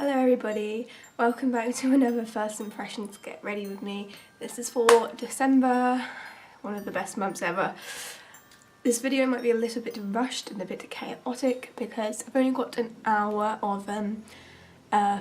Hello everybody, welcome back to another first impressions get ready with me. This is for December, one of the best months ever. This video might be a little bit rushed and a bit chaotic because I've only got an hour of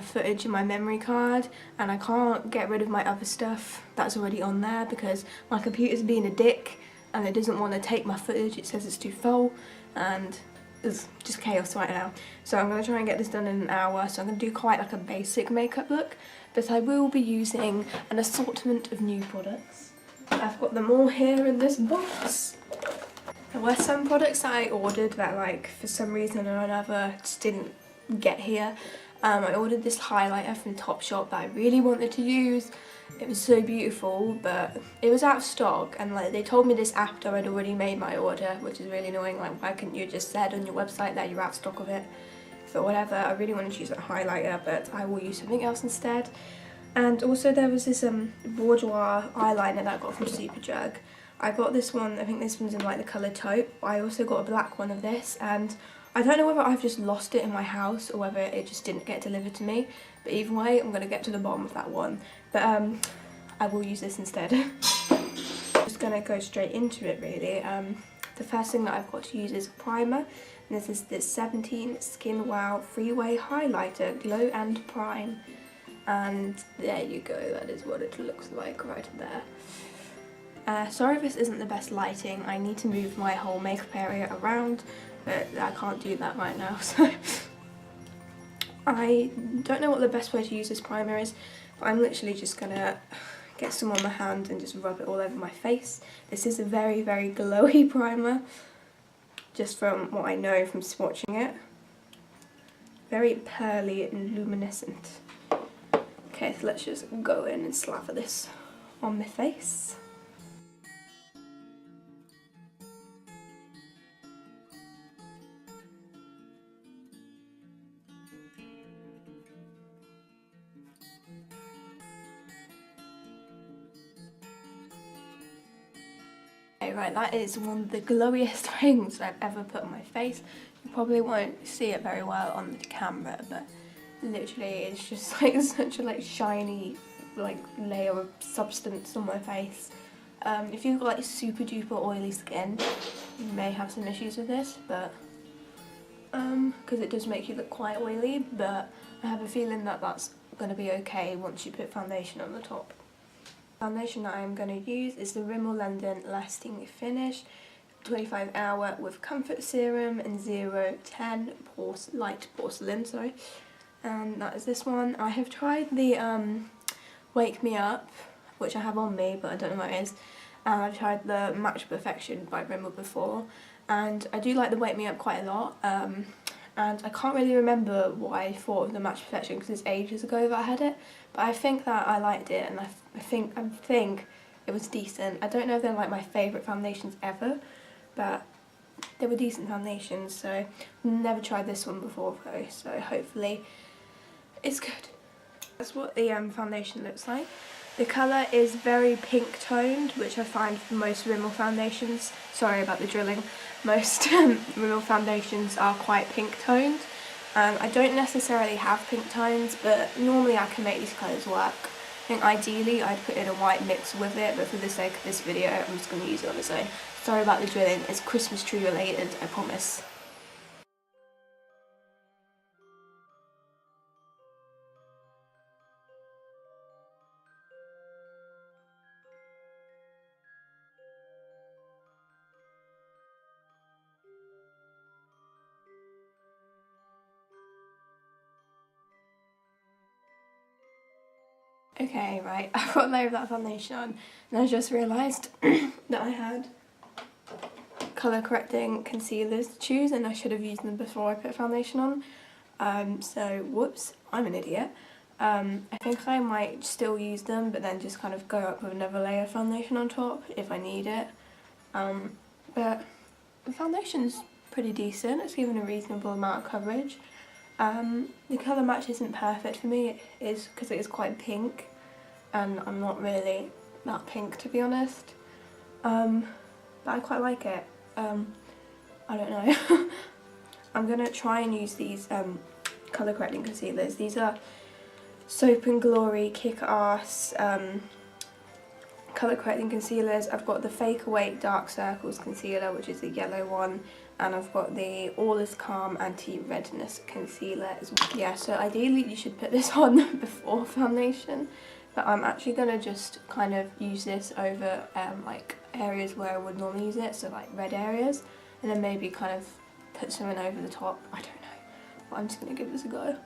footage in my memory card and I can't get rid of my other stuff that's already on there because my computer's being a dick and it doesn't want to take my footage. It says it's too full and it's just chaos right now. So I'm going to try and get this done in an hour, so I'm going to do quite like a basic makeup look, but I will be using an assortment of new products. I've got them all here in this box. There were some products that I ordered that like for some reason or another just didn't get here. I ordered this highlighter from Topshop that I really wanted to use. It was so beautiful, but it was out of stock, and like they told me this after I'd already made my order, which is really annoying. Like, why couldn't you just said on your website that you're out of stock of it? But whatever, I really wanted to use that highlighter, but I will use something else instead. And also there was this boudoir eyeliner that I got from Superdrug. I got this one, I think this one's in like the colour taupe. I also got a black one of this, and I don't know whether I've just lost it in my house or whether it just didn't get delivered to me, but either way I'm going to get to the bottom of that one. But I will use this instead. Just going to go straight into it really. The first thing that I've got to use is a primer, and this is the 17 Skin Wow Freeway Highlighter Glow and Prime. And there you go, that is what it looks like right there. Sorry if this isn't the best lighting, I need to move my whole makeup area around, but I can't do that right now, so I don't know what the best way to use this primer is, but I'm literally just gonna get some on my hand and just rub it all over my face. This is a very, very glowy primer, just from what I know from swatching it. Very pearly and luminescent. Okay, so let's just go in and slather this on my face. Okay, right, that is one of the glowiest things I've ever put on my face. You probably won't see it very well on the camera, but literally it's just like such a like shiny like layer of substance on my face. If you've got like super duper oily skin, you may have some issues with this, but because it does make you look quite oily, but I have a feeling that that's going to be okay once you put foundation on the top. Foundation that I'm going to use is the Rimmel London Lasting Finish 25 Hour with Comfort Serum and 010 Light Porcelain, sorry. And that is this one. I have tried the Wake Me Up, which I have on me, but I don't know what it is. And I've tried the Match Perfection by Rimmel before, and I do like the Wake Me Up quite a lot. And I can't really remember what I thought of the Match Perfection because it's ages ago that I had it, but I think that I liked it, and I think it was decent. I don't know if they're like my favourite foundations ever, but they were decent foundations, so I've never tried this one before though, so hopefully it's good. That's what the foundation looks like. The colour is very pink toned, which I find for most Rimmel foundations. Sorry about the drilling. Most Rimmel foundations are quite pink toned. I don't necessarily have pink tones, but normally I can make these colours work. I think ideally I'd put in a white mix with it, but for the sake of this video I'm just going to use it on its own. Sorry about the drilling, it's Christmas tree related, I promise. Okay, right, I've got a layer of that foundation on, and I just realised that I had colour correcting concealers to choose, and I should have used them before I put foundation on. So, whoops, I'm an idiot. I think I might still use them, but then just kind of go up with another layer of foundation on top if I need it. But the foundation's pretty decent, it's given a reasonable amount of coverage. The colour match isn't perfect for me, it is because it is quite pink, and I'm not really that pink to be honest, but I quite like it. I don't know. I'm going to try and use these colour correcting concealers. These are Soap and Glory Kick-Ass colour correcting concealers. I've got the Fake Awake Dark Circles concealer, which is the yellow one, and I've got the All Is Calm Anti-Redness concealer as well. Yeah, so ideally you should put this on before foundation, but I'm actually going to just kind of use this over like areas where I would normally use it, so like red areas, and then maybe kind of put something over the top. I don't know, but I'm just going to give this a go.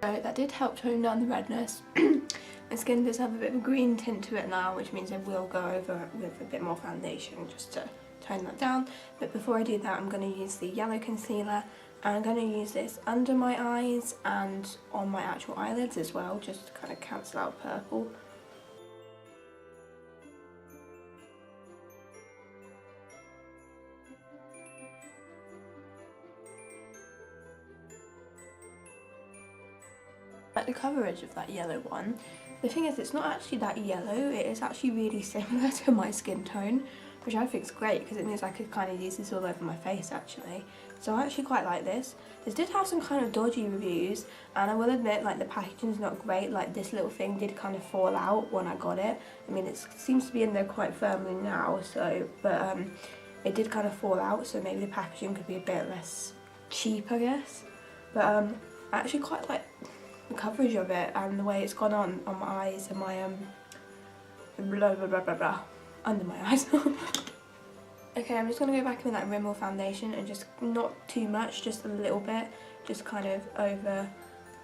So that did help tone down the redness. My skin does have a bit of a green tint to it now, which means I will go over with a bit more foundation just to tone that down. But before I do that, I'm going to use the yellow concealer, and I'm going to use this under my eyes and on my actual eyelids as well, just to kind of cancel out purple. Like the coverage of that yellow one, the thing is it's not actually that yellow, it is actually really similar to my skin tone, which I think is great because it means I could kind of use this all over my face actually. So I actually quite like this. This did have some kind of dodgy reviews, and I will admit like the packaging is not great. Like this little thing did kind of fall out when I got it. I mean, it seems to be in there quite firmly now, so but it did kind of fall out, so maybe the packaging could be a bit less cheap, I guess. But I actually quite like the coverage of it and the way it's gone on my eyes and my blah blah blah blah blah under my eyes. Okay, I'm just going to go back in with that Rimmel foundation and just not too much, just a little bit, just kind of over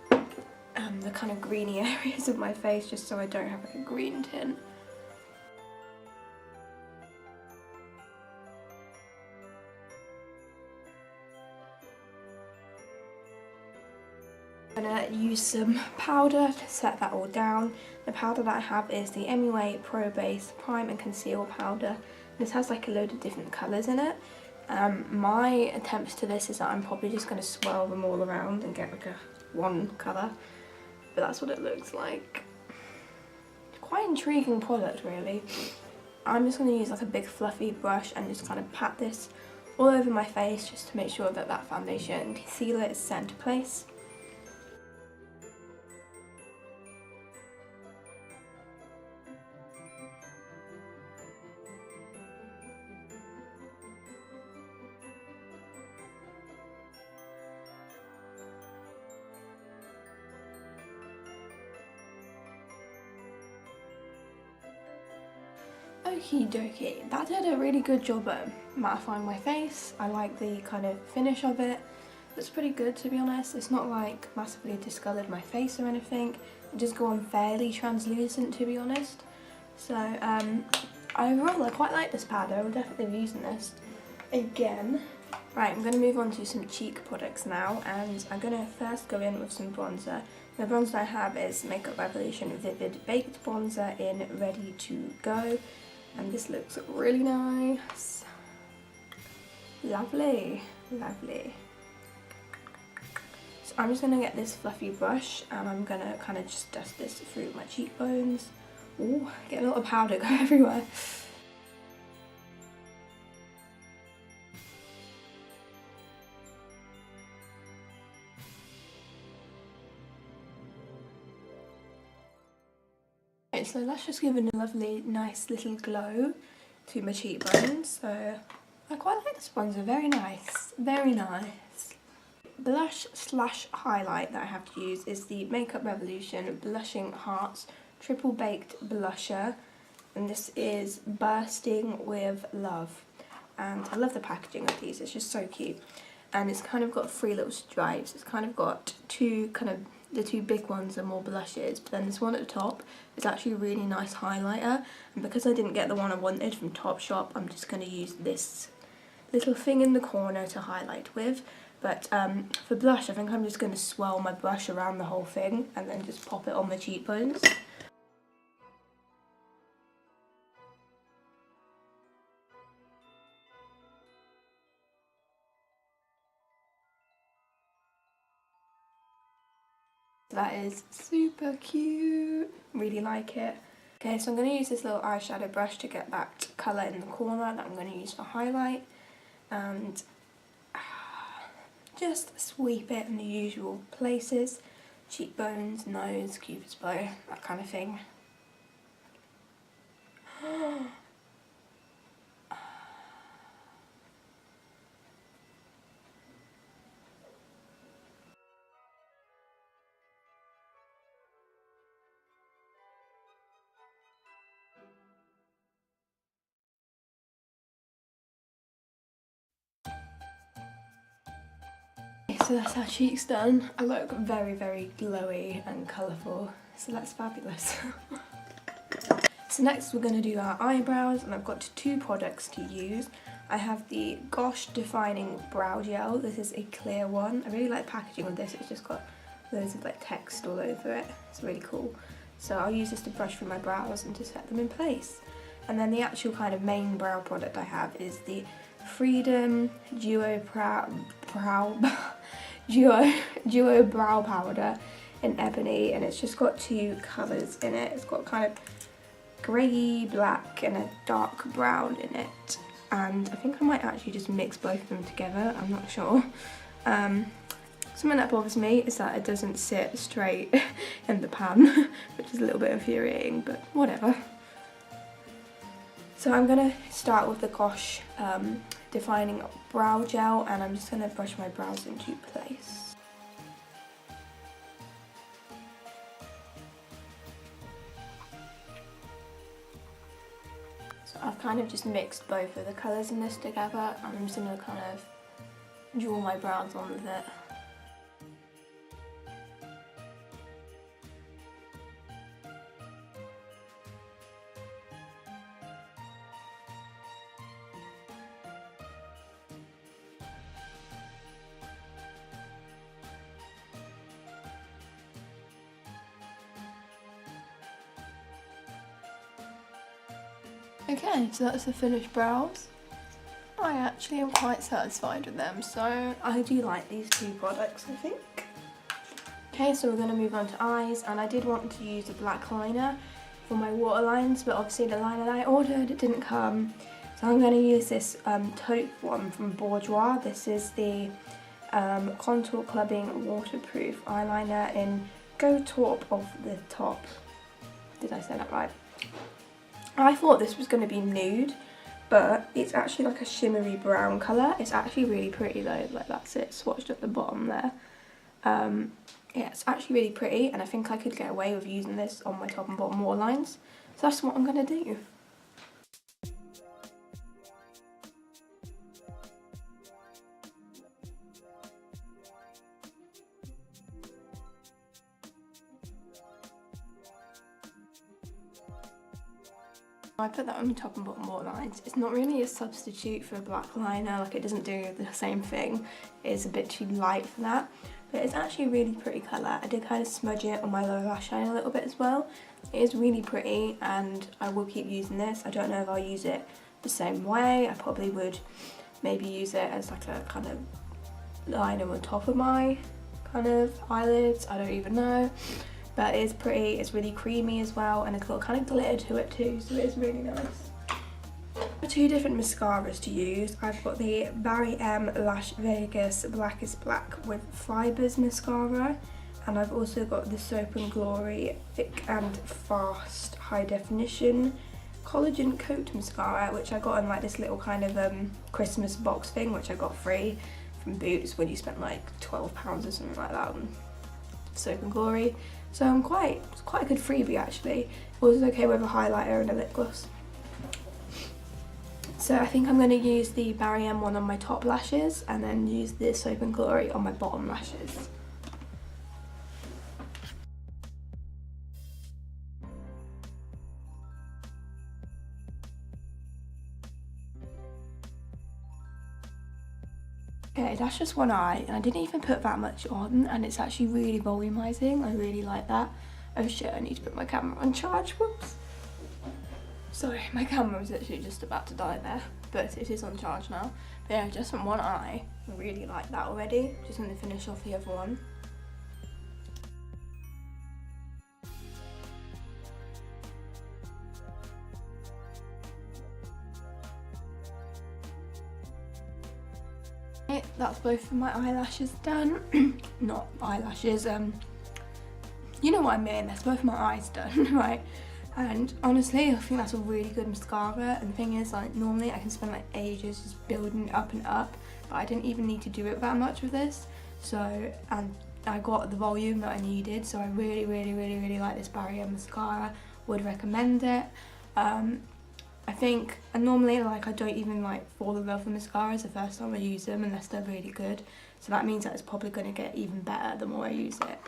the kind of greeny areas of my face, just so I don't have like a green tint. I'm going to use some powder to set that all down. The powder that I have is the MUA Pro Base Prime and Conceal powder. This has like a load of different colours in it. My attempts to this is that I'm probably just going to swirl them all around and get like one colour. But that's what it looks like. Quite intriguing product really. I'm just going to use like a big fluffy brush and just kind of pat this all over my face just to make sure that that foundation and concealer is set into place. Okie dokie, that did a really good job at mattifying my face. I like the kind of finish of it. It's pretty good, to be honest. It's not like massively discoloured my face or anything. It just gone fairly translucent, to be honest. So overall I quite like this powder. I'm definitely be using this again. Right, I'm going to move on to some cheek products now, and I'm going to first go in with some bronzer. The bronzer I have is Makeup Revolution Vivid Baked Bronzer in Ready to Go. And this looks really nice. Lovely, lovely. So I'm just going to get this fluffy brush and I'm going to kind of just dust this through my cheekbones. Ooh, get a lot of powder go everywhere. So that's just given a lovely, nice little glow to my cheekbones. So I quite like this bronzer, very nice, very nice. Blush slash highlight that I have to use is the Makeup Revolution Blushing Hearts Triple Baked Blusher, and this is Bursting with Love. And I love the packaging of these, it's just so cute. And it's kind of got 3 little stripes. It's kind of got the two big ones are more blushes, but then this one at the top is actually a really nice highlighter, and because I didn't get the one I wanted from Topshop, I'm just going to use this little thing in the corner to highlight with. But for blush, I think I'm just going to swirl my brush around the whole thing and then just pop it on my cheekbones. That is super cute. Really like it. Okay, so I'm going to use this little eyeshadow brush to get that colour in the corner that I'm going to use for highlight. And just sweep it in the usual places. Cheekbones, nose, cupid's bow, that kind of thing. So that's our cheeks done. I look very, very glowy and colourful, so that's fabulous. So next we're going to do our eyebrows, and I've got 2 products to use. I have the Gosh Defining Brow Gel. This is a clear one. I really like the packaging of this. It's just got loads of like text all over it. It's really cool. So I'll use this to brush through my brows and to set them in place. And then the actual kind of main brow product I have is the Freedom Duo Duo Brow Powder in Ebony, and it's just got 2 colours in it. It's got kind of grey, black and a dark brown in it, and I think I might actually just mix both of them together, I'm not sure. Something that bothers me is that it doesn't sit straight in the pan, which is a little bit infuriating, but whatever. So I'm going to start with the Gosh Defining Brow Gel, and I'm just going to brush my brows into place. So I've kind of just mixed both of the colours in this together, and I'm just going to kind of draw my brows on with it. Okay, so that's the finished brows. I actually am quite satisfied with them, so I do like these 2 products, I think. Okay, so we're going to move on to eyes, and I did want to use a black liner for my waterlines, but obviously the liner that I ordered, it didn't come. So I'm going to use this taupe one from Bourjois. This is the Contour Clubbing Waterproof Eyeliner in Go Top of the Top. Did I say that right? I thought this was going to be nude, but it's actually like a shimmery brown colour. It's actually really pretty though, like that's it swatched at the bottom there. Yeah, it's actually really pretty, and I think I could get away with using this on my top and bottom waterlines. So that's what I'm going to do. I put that on my top and bottom waterlines. It's not really a substitute for a black liner, like it doesn't do the same thing. It is a bit too light for that, but it's actually a really pretty colour. I did kind of smudge it on my lower lash line a little bit as well. It is really pretty, and I will keep using this. I don't know if I'll use it the same way. I probably would maybe use it as like a kind of liner on top of my kind of eyelids. I don't even know. But it is pretty, it's really creamy as well, and it's got kind of glitter to it too, so it is really nice. 2 different mascaras to use. I've got the Barry M Lash Vegas Black is Black with Fibers mascara, and I've also got the Soap and Glory Thick and Fast High Definition Collagen Coat Mascara, which I got in like this little kind of Christmas box thing, which I got free from Boots when you spent like £12 or something like that on Soap and Glory. So it's quite a good freebie actually. It was okay with a highlighter and a lip gloss. So I think I'm going to use the Barry M one on my top lashes, and then use the Soap and Glory on my bottom lashes. Okay, that's just one eye, and I didn't even put that much on, and it's actually really volumizing. I really like that. Oh shit, I need to put my camera on charge, whoops. Sorry, my camera was literally just about to die there, but it is on charge now. But yeah, just from one eye, I really like that already. Just going to finish off the other one. that's both of my eyelashes done. Not eyelashes, you know what I mean, that's both my eyes done, right? And honestly, I think that's a really good mascara. And the thing is, like, normally I can spend like ages just building it up and up, but I didn't even need to do it that much with this. So, and I got the volume that I needed, so I really like this barrier mascara. Would recommend it. I think, and normally like I don't even like fall in love with mascaras the first time I use them unless they're really good. So that means that it's probably going to get even better the more I use it.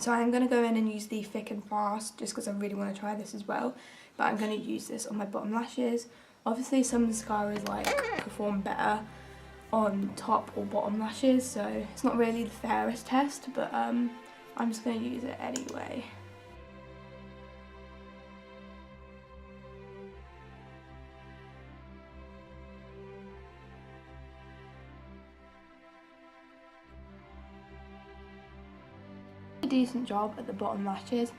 So I'm going to go in and use the Thick and Fast just because I really want to try this as well. But I'm going to use this on my bottom lashes. Obviously some mascaras like perform better on top or bottom lashes, so it's not really the fairest test, but I'm just going to use it anyway. A decent job at the bottom lashes.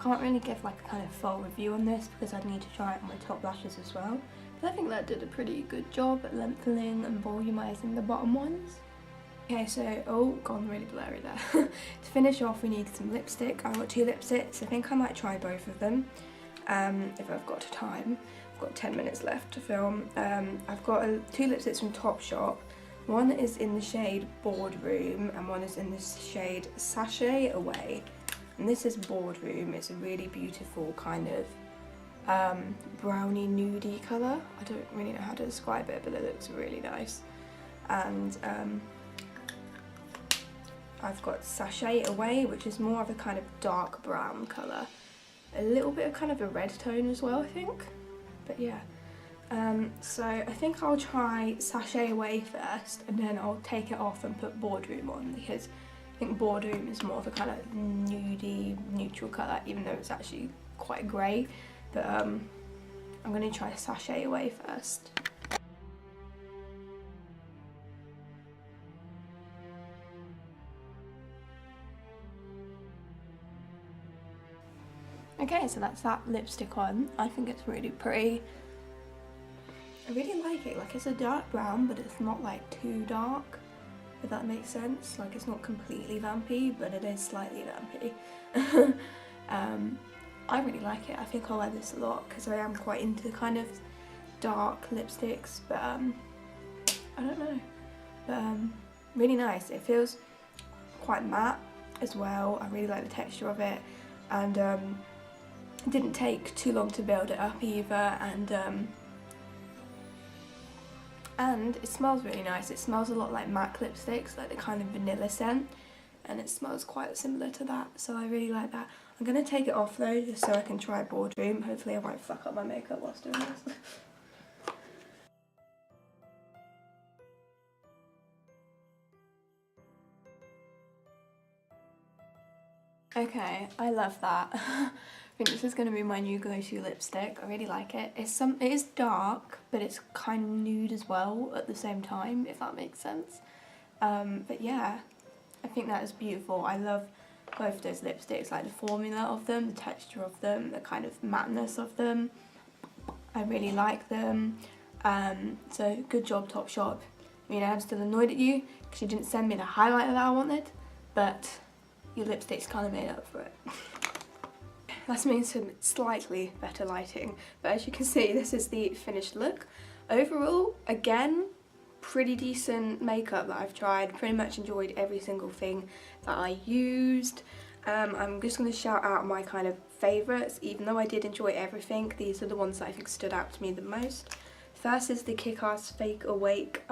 Can't really give like a kind of full review on this because I'd need to try it on my top lashes as well. But I think that did a pretty good job at lengthening and volumizing the bottom ones. Okay, so, oh, gone really blurry there. To finish off, we need some lipstick. I've got 2 lipsticks. I think I might try both of them if I've got time. I've got 10 minutes left to film. I've got 2 lipsticks from Topshop. One is in the shade Boardroom and one is in this shade Sachet Away. And this is Boardroom. It's a really beautiful kind of brownie nudie colour. I don't really know how to describe it, but it looks really nice. And I've got Sachet Away, which is more of a kind of dark brown colour. A little bit of kind of a red tone as well, I think. But yeah. So I think I'll try Sachet Away first, and then I'll take it off and put Boardroom on, because I think Boardroom is more of a kind of nudie, neutral colour, even though it's actually quite grey. But I'm going to try Sachet Away first. Okay, so that's that lipstick on. I think it's really pretty. I really like it. Like, it's a dark brown, but it's not like too dark, if that makes sense. Like, it's not completely vampy, but it is slightly vampy. I really like it. I think I'll wear this a lot because I am quite into kind of dark lipsticks, but I don't know. But really nice. It feels quite matte as well. I really like the texture of it, and it didn't take too long to build it up either, and it smells really nice. It smells a lot like MAC lipsticks, like the kind of vanilla scent, and it smells quite similar to that, so I really like that. I'm going to take it off though, just so I can try Boardroom. Hopefully I won't fuck up my makeup whilst doing this. Okay, I love that. I think this is going to be my new go-to lipstick. I really like it. It is dark, but it's kind of nude as well at the same time, if that makes sense. But yeah, I think that is beautiful. I love both those lipsticks, like the formula of them, the texture of them, the kind of matteness of them. I really like them. So good job, Topshop. I mean, I'm still annoyed at you because you didn't send me the highlighter that I wanted, but your lipstick's kind of made up for it. Let's make some slightly better lighting, but as you can see, this is the finished look. Overall, again, pretty decent makeup that I've tried. Pretty much enjoyed every single thing that I used. I'm just going to shout out my kind of favourites. Even though I did enjoy everything, these are the ones that I think stood out to me the most. First is the Kick-Ass Fake Awake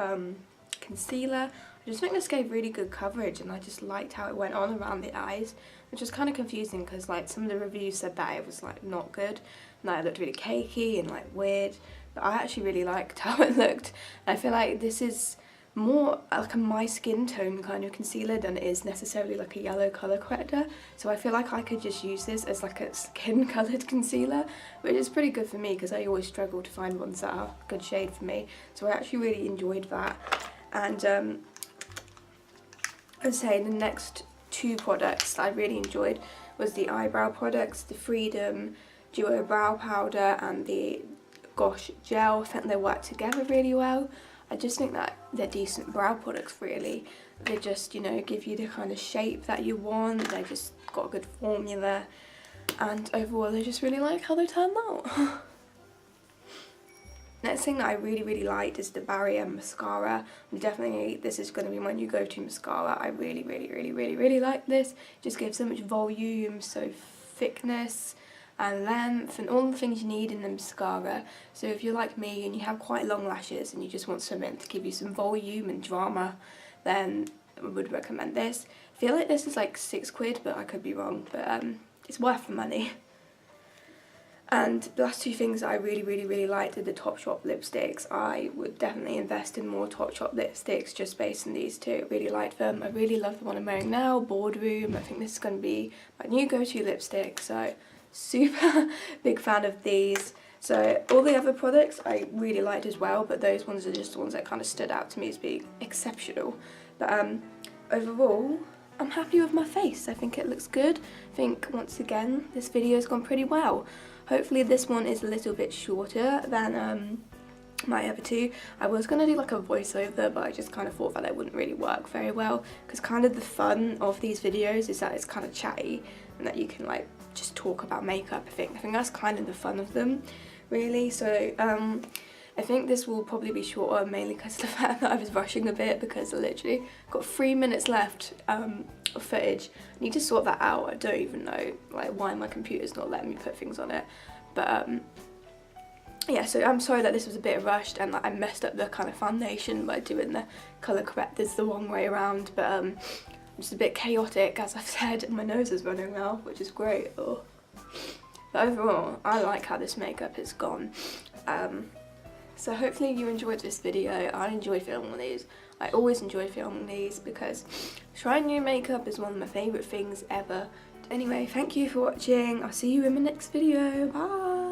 concealer. I just think this gave really good coverage, and I just liked how it went on around the eyes, which was kind of confusing because like some of the reviews said that it was like not good and that it looked really cakey and like weird, but I actually really liked how it looked. And I feel like this is more like a my skin tone kind of concealer than it is necessarily like a yellow colour corrector, so I feel like I could just use this as like a skin coloured concealer, which is pretty good for me because I always struggle to find ones that are a good shade for me, so I actually really enjoyed that. And I'd say the next 2 products that I really enjoyed was the eyebrow products, the Freedom Duo Brow Powder and the Gosh Gel. I think they work together really well. I just think that they're decent brow products really. They just, you know, give you the kind of shape that you want. They just got a good formula, and overall I just really like how they turned out. Next thing that I really liked is the Barrier mascara. This is going to be my new go-to mascara. I really like this. It just gives so much volume, so thickness and length and all the things you need in the mascara. So if you're like me and you have quite long lashes and you just want something to give you some volume and drama, then I would recommend this. I feel like this is like £6, but I could be wrong, but it's worth the money. And the last two things that I really liked are the Topshop lipsticks. I would definitely invest in more Topshop lipsticks just based on these two. I really liked them. I really love the one I'm wearing now, Boardroom. I think this is going to be my new go-to lipstick, so super big fan of these. So all the other products I really liked as well, but those ones are just the ones that kind of stood out to me as being exceptional. But overall, I'm happy with my face. I think it looks good. I think, once again, this video's gone pretty well. Hopefully this one is a little bit shorter than my other two. I was going to do like a voiceover, but I just kind of thought that it wouldn't really work very well, because kind of the fun of these videos is that it's kind of chatty and that you can like just talk about makeup. I think that's kind of the fun of them, really. So I think this will probably be shorter, mainly because of the fact that I was rushing a bit, because I literally got 3 minutes left of footage. I need to sort that out. I don't even know like why my computer's not letting me put things on it. But yeah, so I'm sorry that this was a bit rushed and like, I messed up the kind of foundation by doing the colour correctors the wrong way around. But just a bit chaotic, as I've said, and my nose is running now, which is great. Oh. But overall, I like how this makeup has gone. So hopefully you enjoyed this video. I enjoy filming these. I always enjoy filming these because trying new makeup is one of my favourite things ever. Anyway, thank you for watching. I'll see you in my next video. Bye!